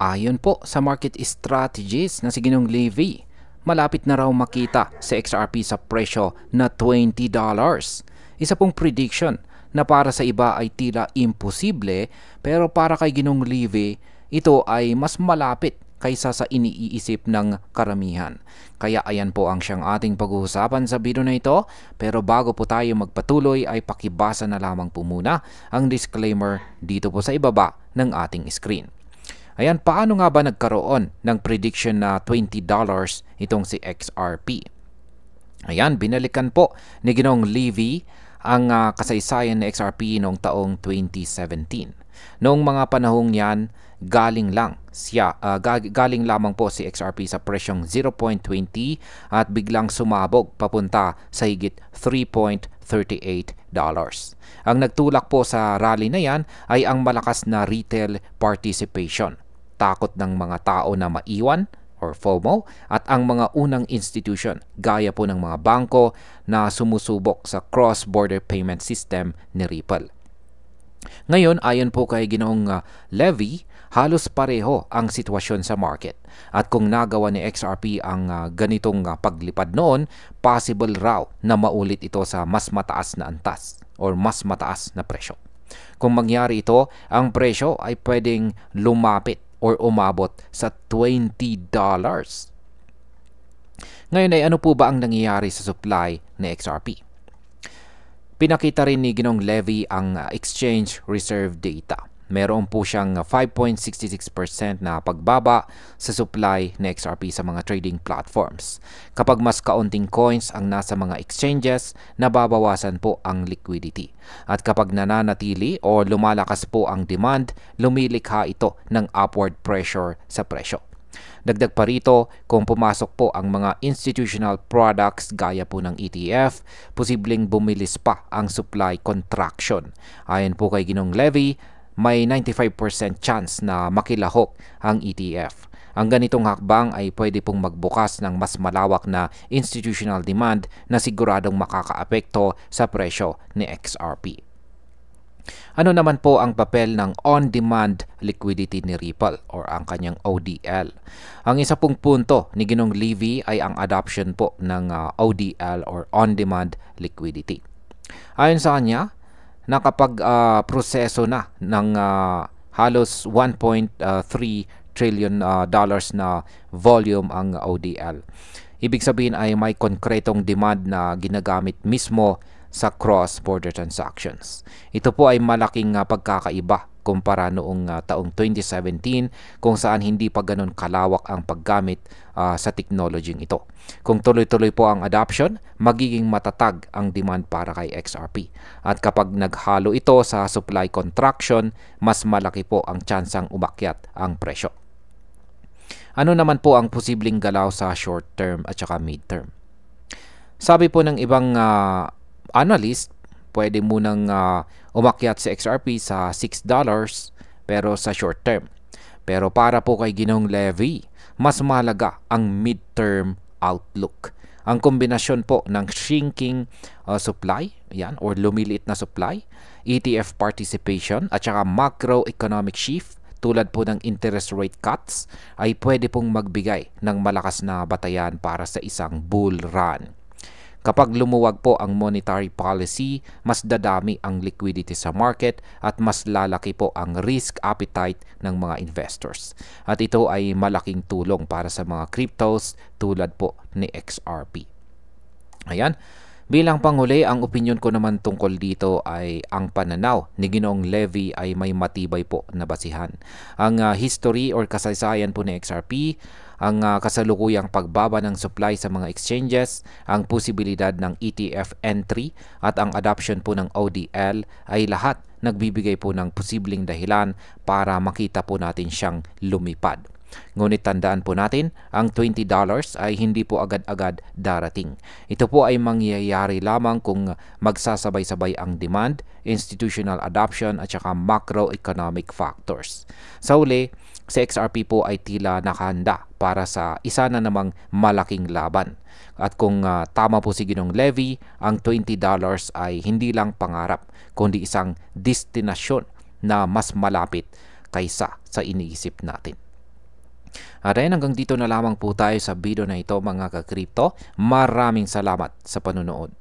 Ayon po sa market strategies na si Ginong Levy, malapit na raw makita si XRP sa presyo na $20. Isa pong prediction na para sa iba ay tila imposible, pero para kay Ginong Levy, ito ay mas malapit kaysa sa iniisip ng karamihan. Kaya ayan po ang siyang ating pag-uusapan sa video na ito. Pero bago po tayo magpatuloy ay pakibasa na lamang po muna ang disclaimer dito po sa ibaba ng ating screen. Ayan, paano nga ba nagkaroon ng prediction na $20 itong si XRP? Ayan, binalikan po ni Ginong Levy ang kasaysayan ni XRP noong taong 2017. Noong mga panahong yan, galing lamang po si XRP sa presyong 0.20 at biglang sumabog papunta sa higit $3.38. Ang nagtulak po sa rally na yan ay ang malakas na retail participation, takot ng mga tao na maiwan or FOMO, at ang mga unang institution gaya po ng mga bangko na sumusubok sa cross-border payment system ni Ripple. Ngayon, ayon po kay Ginoong Levy, halos pareho ang sitwasyon sa market. At kung nagawa ni XRP ang ganitong paglipad noon, possible raw na maulit ito sa mas mataas na antas or mas mataas na presyo. Kung mangyari ito, ang presyo ay pwedeng lumapit or umabot sa $20. Ngayon ay ano po ba ang nangyayari sa supply ni XRP? Pinakita rin ni Ginong Levy ang exchange reserve data. Meron po siyang 5.66% na pagbaba sa supply ni XRP sa mga trading platforms. Kapag mas kaunting coins ang nasa mga exchanges, nababawasan po ang liquidity. At kapag nananatili o lumalakas po ang demand, lumilikha ito ng upward pressure sa presyo. Dagdag pa rito, kung pumasok po ang mga institutional products gaya po ng ETF, posibleng bumilis pa ang supply contraction. Ayon po kay Ginong Levy, may 95% chance na makilahok ang ETF. Ang ganitong hakbang ay pwede pong magbukas ng mas malawak na institutional demand na siguradong makakaapekto sa presyo ni XRP. Ano naman po ang papel ng on-demand liquidity ni Ripple or ang kanyang ODL? Ang isa pong punto ni Ginong Levy ay ang adoption po ng ODL or on-demand liquidity. Ayon sa kanya, nakapag-proseso na ng halos $1.3 trillion na volume ang ODL. Ibig sabihin ay may konkretong demand na ginagamit mismo sa cross-border transactions. Ito po ay malaking pagkakaiba kumpara noong taong 2017 kung saan hindi pa ganun kalawak ang paggamit sa technology ito. Kung tuloy-tuloy po ang adoption, magiging matatag ang demand para kay XRP. At kapag naghalo ito sa supply contraction, mas malaki po ang tsansang umakyat ang presyo. Ano naman po ang posibleng galaw sa short term at saka mid term? Sabi po ng ibang analyst, pwede munang umakyat si XRP sa $6 pero sa short term. Pero para po kay Ginong Levy, mas mahalaga ang mid-term outlook. Ang kombinasyon po ng shrinking supply, yan, or lumiliit na supply, ETF participation at saka macroeconomic shift tulad po ng interest rate cuts ay pwede pong magbigay ng malakas na batayan para sa isang bull run. Kapag lumuwag po ang monetary policy, mas dadami ang liquidity sa market at mas lalaki po ang risk appetite ng mga investors. At ito ay malaking tulong para sa mga cryptos tulad po ni XRP. Ayan. Bilang panghuli, ang opinyon ko naman tungkol dito ay ang pananaw ni Ginong Levy ay may matibay po na basihan. Ang history or kasaysayan po ni XRP, ang kasalukuyang pagbaba ng supply sa mga exchanges, ang posibilidad ng ETF entry at ang adoption po ng ODL ay lahat nagbibigay po ng posibleng dahilan para makita po natin siyang lumipad. Ngunit tandaan po natin, ang $20 ay hindi po agad-agad darating. Ito po ay mangyayari lamang kung magsasabay-sabay ang demand, institutional adoption at saka macroeconomic factors. Sa uli, si XRP po ay tila nakahanda para sa isa na namang malaking laban. At kung tama po si Ginong Levy, ang $20 ay hindi lang pangarap, kundi isang destinasyon na mas malapit kaysa sa iniisip natin. At ayun, hanggang dito na lamang po tayo sa video na ito mga ka-crypto. Maraming salamat sa panunood.